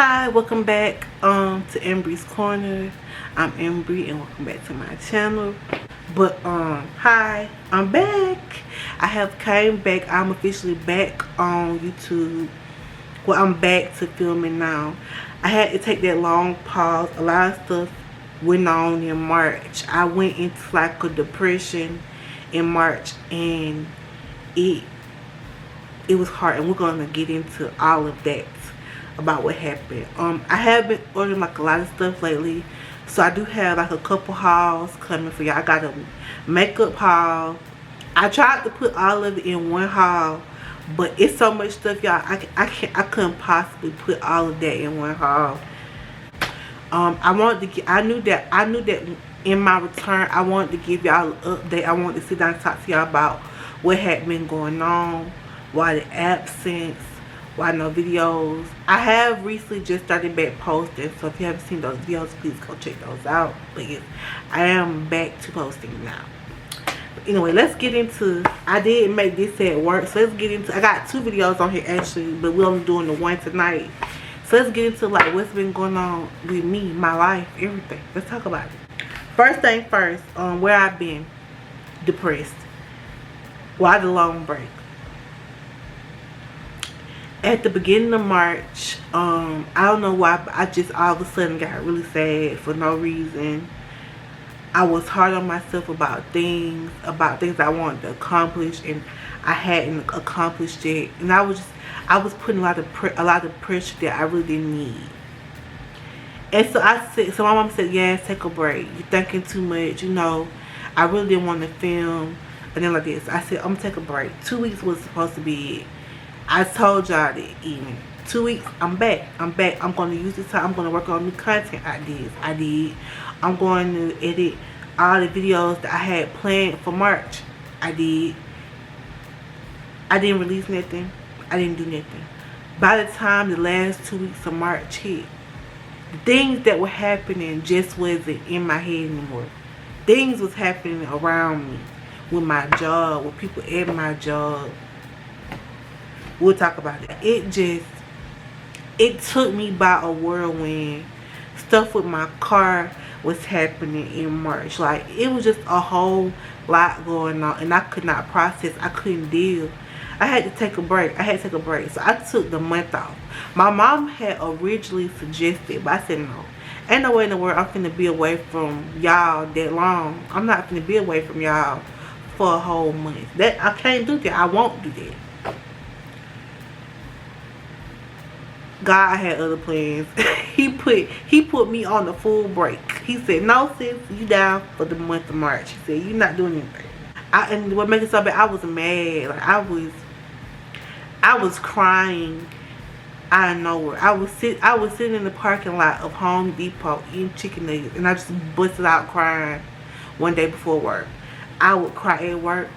Hi, welcome back to Embre's Corner. I'm Embre and welcome back to my channel. But hi, I'm back. I have came back. I'm officially back on YouTube. Well, I'm back to filming now. I had to take that long pause. A lot of stuff went on in March. I went into like a depression in March, and it was hard, and we're gonna get into all of that about what happened. I have been ordering like a lot of stuff lately, so I do have like a couple hauls coming for y'all. I got a makeup haul. I tried to put all of it in one haul, but it's so much stuff, y'all. I couldn't possibly put all of that in one haul. I wanted to get. I knew that in my return, I wanted to give y'all an update. I wanted to sit down and talk to y'all about what had been going on, why the absence, why no videos. I have recently just started back posting, so if you haven't seen those videos, please go check those out. But yes, I am back to posting now. But anyway, let's get into, I did make this at work, so let's get into, I got 2 videos on here actually, but we're only doing the one tonight. So let's get into like what's been going on with me, my life, everything. Let's talk about it. First thing first, where I've been depressed. Why the long break? At the beginning of March, I don't know why, but I just all of a sudden got really sad for no reason. I was hard on myself about things I wanted to accomplish, and I hadn't accomplished it. And I was putting a lot of pressure that I really didn't need. And so my mom said, "Yes, take a break. You're thinking too much. You know, I really didn't want to film." And then like this, I said, "I'm gonna take a break." 2 weeks was supposed to be it. I told y'all that even 2 weeks, I'm back. I'm going to use this time. I'm going to work on new content ideas. I'm going to edit all the videos that I had planned for March. I did. I didn't release nothing. I didn't do nothing. By the time the last 2 weeks of March hit, the things that were happening just wasn't in my head anymore. Things was happening around me, with my job, with people at my job. We'll talk about it. It took me by a whirlwind. Stuff with my car was happening in March. Like, it was just a whole lot going on, and I could not process. I couldn't deal. I had to take a break. So I took the month off. My mom had originally suggested, but I said no. Ain't no way in the world I'm finna be away from y'all that long. I'm not finna be away from y'all for a whole month. I can't do that. I won't do that. God had other plans. he put me on the full break. He said, "No, sis, you down for the month of March." He said, "You're not doing anything." And what makes it so bad, I was mad. Like, I was crying out of nowhere. I was sitting in the parking lot of Home Depot eating chicken nuggets, and I just busted out crying one day before work. I would cry at work.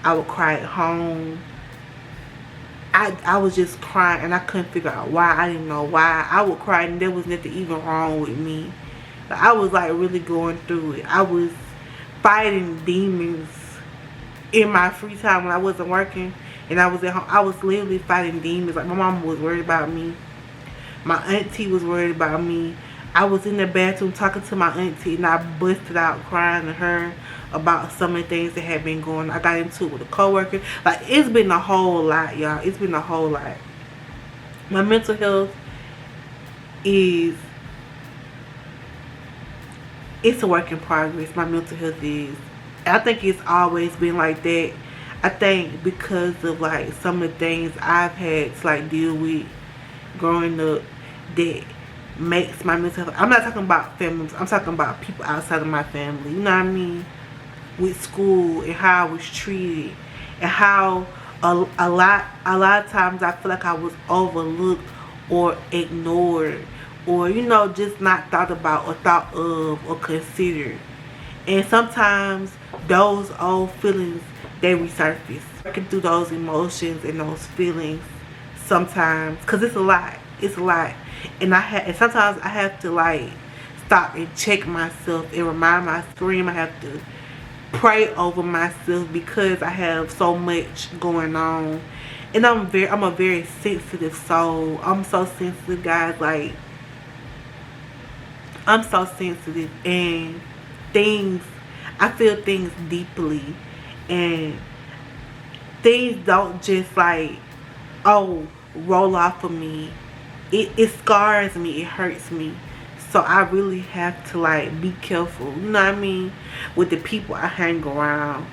I would cry at home. I was just crying, and I couldn't figure out why. I didn't know why. I would cry, and there was nothing even wrong with me. Like, I was like really going through it. I was fighting demons in my free time when I wasn't working, and I was at home. I was literally fighting demons. Like, my mama was worried about me. My auntie was worried about me. I was in the bathroom talking to my auntie, and I busted out crying to her about some of the things that had been going on. I got into it with a coworker. Like, it's been a whole lot, y'all. It's been a whole lot. My mental health it's a work in progress. My mental health is. I think it's always been like that. I think because of like some of the things I've had to like deal with growing up that makes my mental health. I'm not talking about families. I'm talking about people outside of my family. You know what I mean? With school and how I was treated, and how a lot of times I feel like I was overlooked or ignored, or, you know, just not thought about or thought of or considered. And sometimes those old feelings, they resurface. Working through those emotions and those feelings sometimes, because it's a lot. And sometimes I have to like stop and check myself and remind myself. I have to pray over myself because I have so much going on, And I'm a very sensitive soul. I'm so sensitive, guys. Like, I'm so sensitive, and things, I feel things deeply, and things don't just like, oh, roll off of me. It scars me, it hurts me. So I really have to like be careful, you know what I mean, with the people I hang around,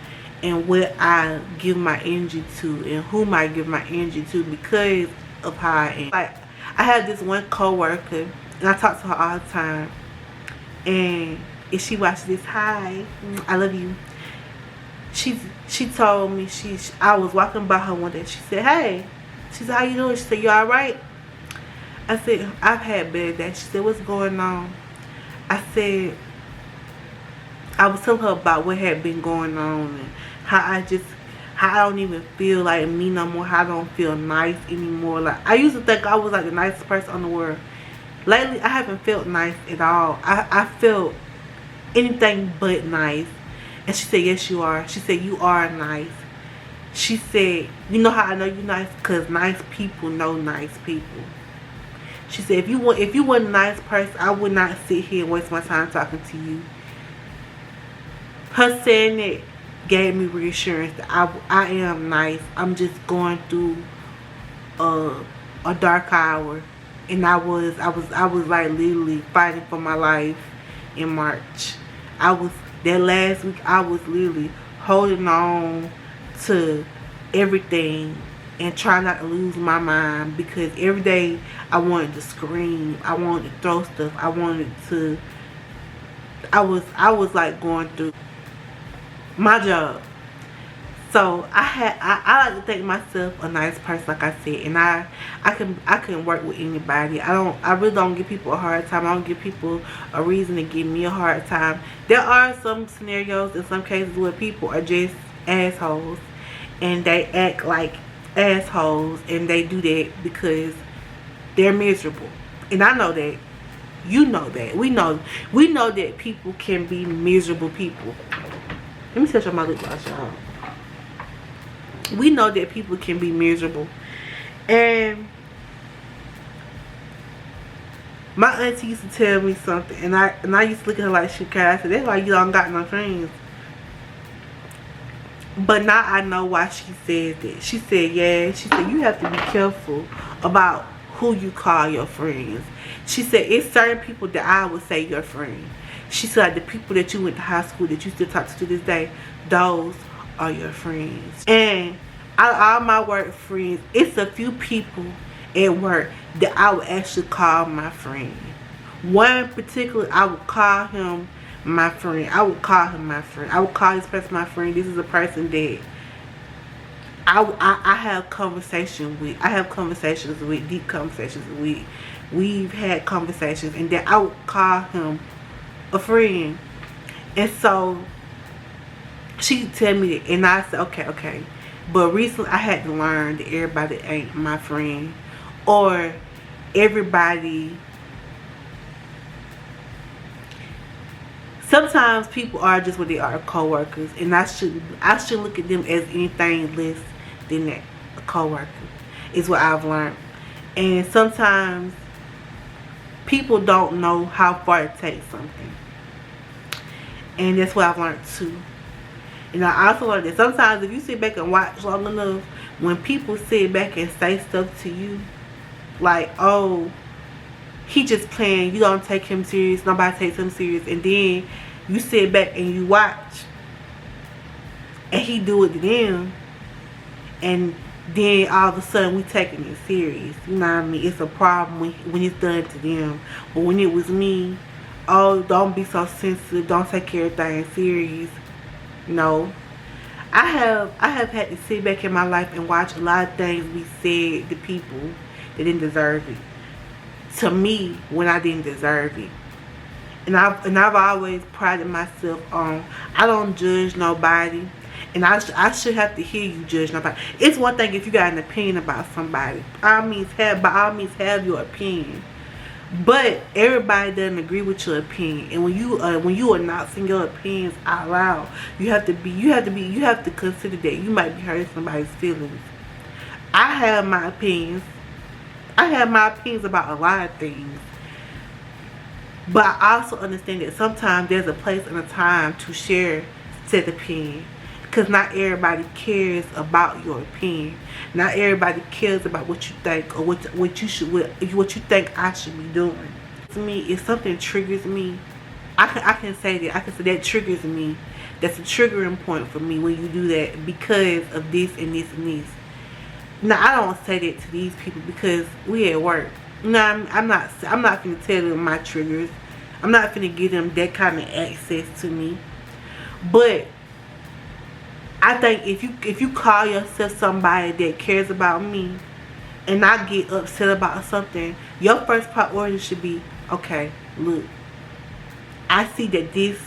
and what I give my energy to, and whom I give my energy to, because of how I am. Like, I have this one coworker, and I talk to her all the time, and if she watches this, hi, I love you. She told me, I was walking by her one day. She said, hey, she said, how you doing? She said, you alright? I said, I've had bad days. She said, what's going on? I said, I was telling her about what had been going on, and how I don't even feel like me no more, how I don't feel nice anymore. Like, I used to think I was like the nicest person in the world. Lately, I haven't felt nice at all. I felt anything but nice. And she said, yes, you are. She said, you are nice. She said, you know how I know you're nice? Because nice people know nice people. She said, if you weren't a nice person, I would not sit here and waste my time talking to you. Her saying it gave me reassurance that I am nice. I'm just going through a dark hour. And I was like literally fighting for my life in March. That last week, I was literally holding on to everything and trying not to lose my mind, because every day I wanted to scream, I wanted to throw stuff, I was like going through my job. So I like to think myself a nice person, like I said, and I can work with anybody. I really don't give people a hard time. I don't give people a reason to give me a hard time. There are some scenarios in some cases where people are just assholes, and they act like assholes, and they do that because they're miserable. And I know that. You know that. We know that people can be miserable people. Let me touch on my lip gloss, y'all. We know that people can be miserable. And my auntie used to tell me something, and I used to look at her like she cried. I said, that's why you don't got no friends. But now I know why she said that. She said, yeah, she said, you have to be careful about who you call your friends. She said, it's certain people that I would say your friend. She said, like, the people that you went to high school that you still talk to this day, those are your friends. And out of all my work friends, it's a few people at work that I would actually call my friend. One particular, I would call him my friend. I would call him my friend. I would call this person my friend. This is a person that I have conversations with. I have conversations with, deep conversations with. We've had conversations, and then I would call him a friend. And so she tell me that, and I said, okay. But recently I had to learn that everybody ain't my friend, or everybody. Sometimes people are just what they are, co-workers, and I should look at them as anything less than that, a co-worker, is what I've learned. And sometimes people don't know how far it takes something, and that's what I've learned too. And I also learned that sometimes if you sit back and watch long enough, when people sit back and say stuff to you like, oh, he just playing, you don't take him serious, nobody takes him serious, and then you sit back and you watch and he do it to them, and then all of a sudden we taking it serious. You know what I mean? It's a problem when it's done to them. But when it was me, oh, don't be so sensitive, don't take everything serious. No. I have had to sit back in my life and watch a lot of things we said to people that didn't deserve it, to me, when I didn't deserve it. And I've always prided myself on, I don't judge nobody, and I should have to hear you judge nobody. It's one thing if you got an opinion about somebody, by all means have your opinion, but everybody doesn't agree with your opinion. And when you are not saying your opinions out loud, you have to consider that you might be hurting somebody's feelings. I have my opinions. I have my opinions about a lot of things. But I also understand that sometimes there's a place and a time to share said opinion. Because not everybody cares about your opinion. Not everybody cares about what you think or what you think I should be doing. To me, if something triggers me, I can say that. I can say that triggers me. That's a triggering point for me when you do that because of this and this and this. Now I don't say that to these people because we at work. No, I'm not finna tell them my triggers. I'm not finna give them that kind of access to me. But I think if you call yourself somebody that cares about me and I get upset about something, your first priority should be, okay, look, I see that this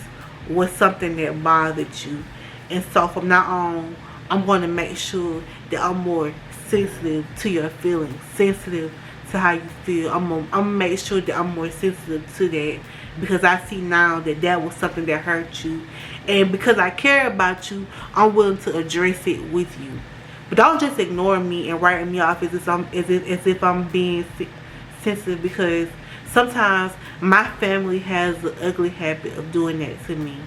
was something that bothered you, and so from now on I'm going to make sure that I'm more sensitive to your feelings, sensitive to how you feel. I'm gonna make sure that I'm more sensitive to that because I see now that that was something that hurt you, and because I care about you, I'm willing to address it with you. But don't just ignore me and write me off as if I'm being sensitive, because sometimes my family has the ugly habit of doing that to me.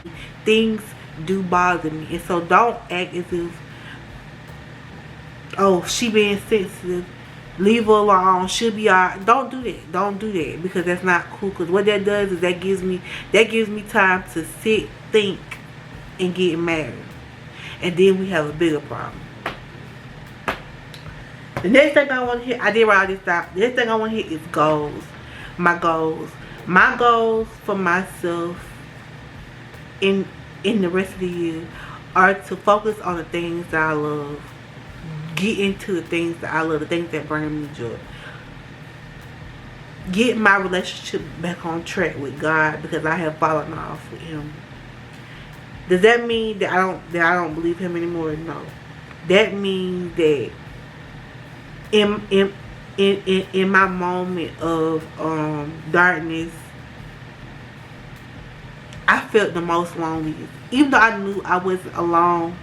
Things do bother me, and so don't act as if, oh, she being sensitive, leave her alone, she'll be alright. Don't do that. Don't do that, because that's not cool. Because what that does is that gives me time to sit, think, and get married, and then we have a bigger problem. The next thing I want to hit, I did write all this down. The next thing I want to hit is goals. My goals for myself in the rest of the year are to focus on the things that I love. Get into the things that I love, the things that bring me joy. Get my relationship back on track with God, because I have fallen off with Him. Does that mean that I don't believe Him anymore? No. That means that in my moment of darkness, I felt the most loneliest. Even though I knew I wasn't alone,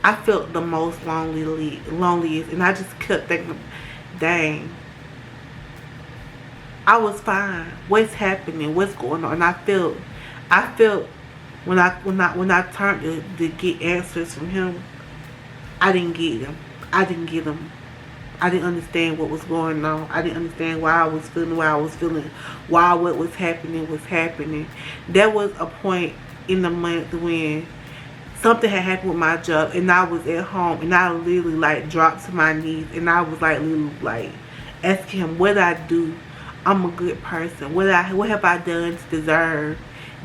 I felt the most loneliest, and I just kept thinking, dang, I was fine. What's happening? What's going on? And I felt when I turned to get answers from Him, I didn't get them. I didn't understand what was going on. I didn't understand why I was feeling the way I was feeling, why what was happening. There was a point in the month when something had happened with my job, and I was at home, and I literally like dropped to my knees, and I was like literally like asking Him, what did I do? I'm a good person. What have I done to deserve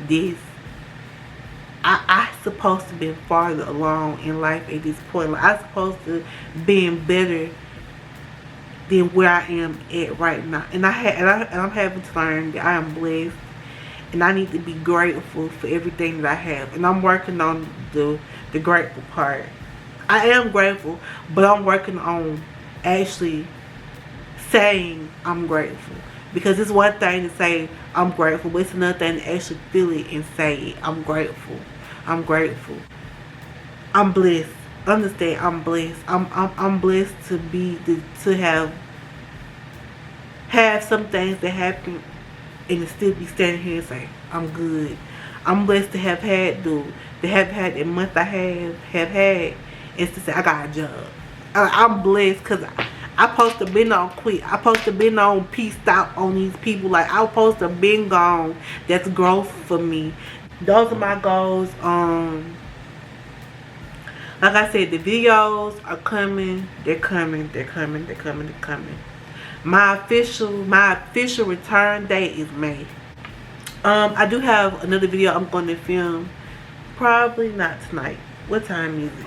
this? I supposed to be farther along in life at this point. Like, I supposed to be better than where I am at right now. And I'm having to learn that I am blessed, and I need to be grateful for everything that I have. And I'm working on the grateful part. I am grateful, but I'm working on actually saying I'm grateful. Because it's one thing to say I'm grateful, but it's another thing to actually feel it and say it. I'm grateful. I'm grateful. I'm blessed. Understand, I'm blessed. I'm blessed to have some things that happen and to still be standing here and say I'm good. I'm blessed to have had the month I have had, and to say I got a job. I'm blessed because I supposed to been on quit. I supposed to been on peaced out on these people. Like, I supposed to been gone. That's growth for me. Those are my goals. Like I said, the videos are coming. They're coming. My official return date is May. I do have another video I'm going to film. Probably not tonight. What time is it?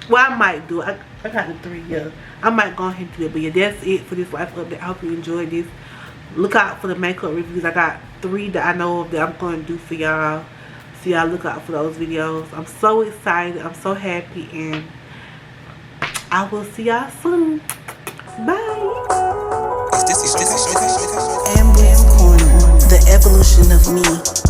Well, I might do it. I got the 3, yeah. I might go ahead and do it. But yeah, that's it for this life update. I hope you enjoyed this. Look out for the makeup reviews. I got 3 that I know of that I'm going to do for y'all. So y'all look out for those videos. I'm so excited. I'm so happy. And I will see y'all soon. Bye. Ambrescorner, the evolution of me.